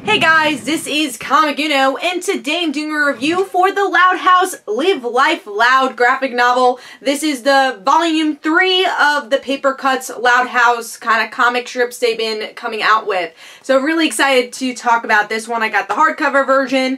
Hey guys, this is Comic Uno, and today I'm doing a review for the Loud House Live Life Loud graphic novel. This is the volume 3 of the Paper Cuts Loud House kind of comic strips they've been coming out with. So I'm really excited to talk about this one. I got the hardcover version,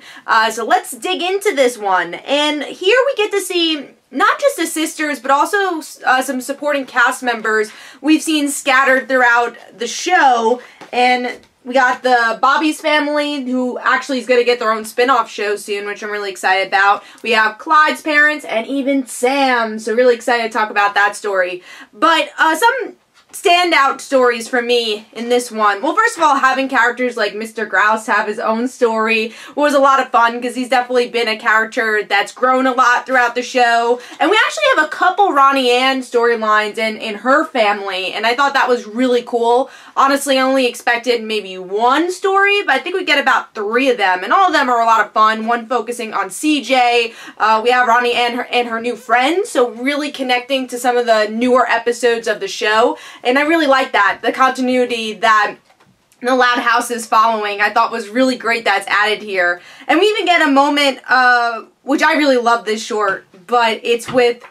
so let's dig into this one. And here we get to see not just the sisters, but also some supporting cast members we've seen scattered throughout the show. And we got the Bobby's family, who actually is going to get their own spin-off show soon, which I'm really excited about. We have Clyde's parents and even Sam, so really excited to talk about that story. But some standout stories for me in this one. Well, first of all, having characters like Mr. Grouse have his own story was a lot of fun because he's definitely been a character that's grown a lot throughout the show. And we actually have a couple Ronnie Ann storylines in her family, and I thought that was really cool. Honestly, I only expected maybe one story, but I think we get about 3 of them, and all of them are a lot of fun. One focusing on CJ. We have Ronnie and her new friend, so really connecting to some of the newer episodes of the show. And I really like that. The continuity that the Loud House is following, I thought was really great that's added here. And we even get a moment, which I really love this short, but it's with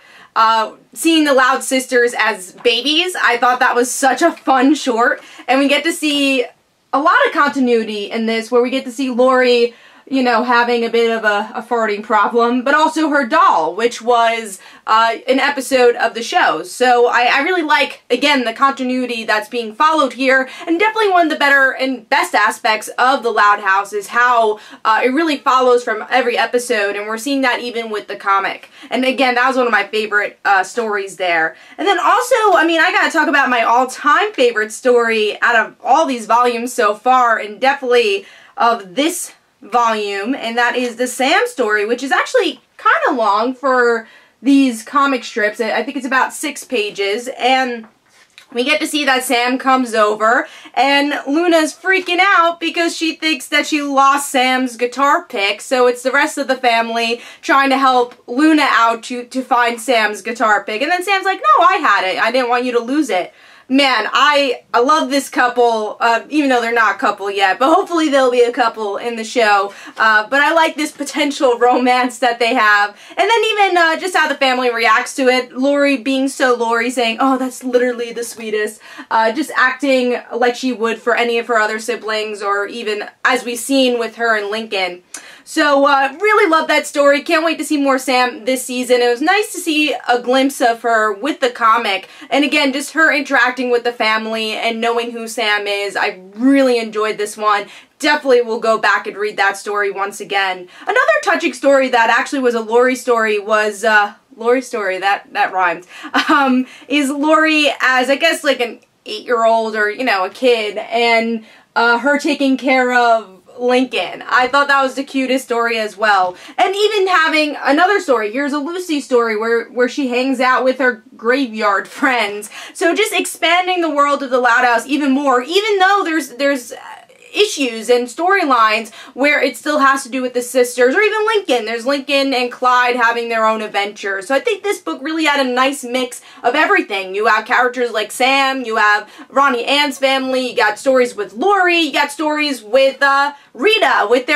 seeing the Loud sisters as babies. I thought that was such a fun short. And we get to see a lot of continuity in this, where we get to see Lori, you know, having a bit of a farting problem, but also her doll, which was an episode of the show. So I really like, again, the continuity that's being followed here, and definitely one of the better and best aspects of the Loud House is how it really follows from every episode, and we're seeing that even with the comic. And again, that was one of my favorite stories there. And then also, I mean, I gotta talk about my all-time favorite story out of all these volumes so far, and definitely of this volume, and that is the Sam story, which is actually kind of long for these comic strips. I think it's about 6 pages, and we get to see that Sam comes over, and Luna's freaking out because she thinks that she lost Sam's guitar pick, so it's the rest of the family trying to help Luna out to find Sam's guitar pick. And then Sam's like, no, I had it. I didn't want you to lose it. Man, I love this couple, even though they're not a couple yet, but hopefully they'll be a couple in the show. But I like this potential romance that they have. And then even just how the family reacts to it. Lori being so Lori, saying, oh, that's literally the sweetest. Just acting like she would for any of her other siblings, or even as we've seen with her and Lincoln. So, really love that story. Can't wait to see more Sam this season. It was nice to see a glimpse of her with the comic. And again, just her interacting with the family and knowing who Sam is. I really enjoyed this one. Definitely will go back and read that story once again. Another touching story that actually was a Lori story was, Lori story, that rhymed, is Lori as, I guess, like an 8-year-old or, you know, a kid, and her taking care of Lincoln. I thought that was the cutest story as well. And even having another story, here's a Lucy story where she hangs out with her graveyard friends. So just expanding the world of the Loud House even more, even though there's issues and storylines where it still has to do with the sisters, or even Lincoln. There's Lincoln and Clyde having their own adventures. So I think this book really had a nice mix of everything. You have characters like Sam, you have Ronnie Ann's family, you got stories with Lori, you got stories with Rita, with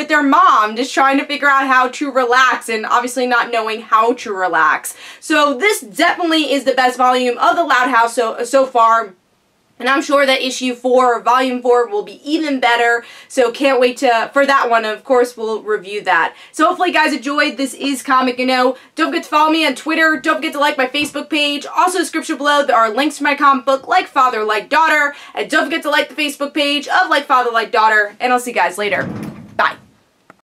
their mom, just trying to figure out how to relax, and obviously not knowing how to relax. So this definitely is the best volume of the Loud House so far. And I'm sure that issue 4, volume 4, will be even better. So can't wait for that one. Of course, we'll review that. So hopefully you guys enjoyed. This is Comic Uno. Don't forget to follow me on Twitter. Don't forget to like my Facebook page. Also, description below, there are links to my comic book, Like Father, Like Daughter. And don't forget to like the Facebook page of Like Father, Like Daughter. And I'll see you guys later.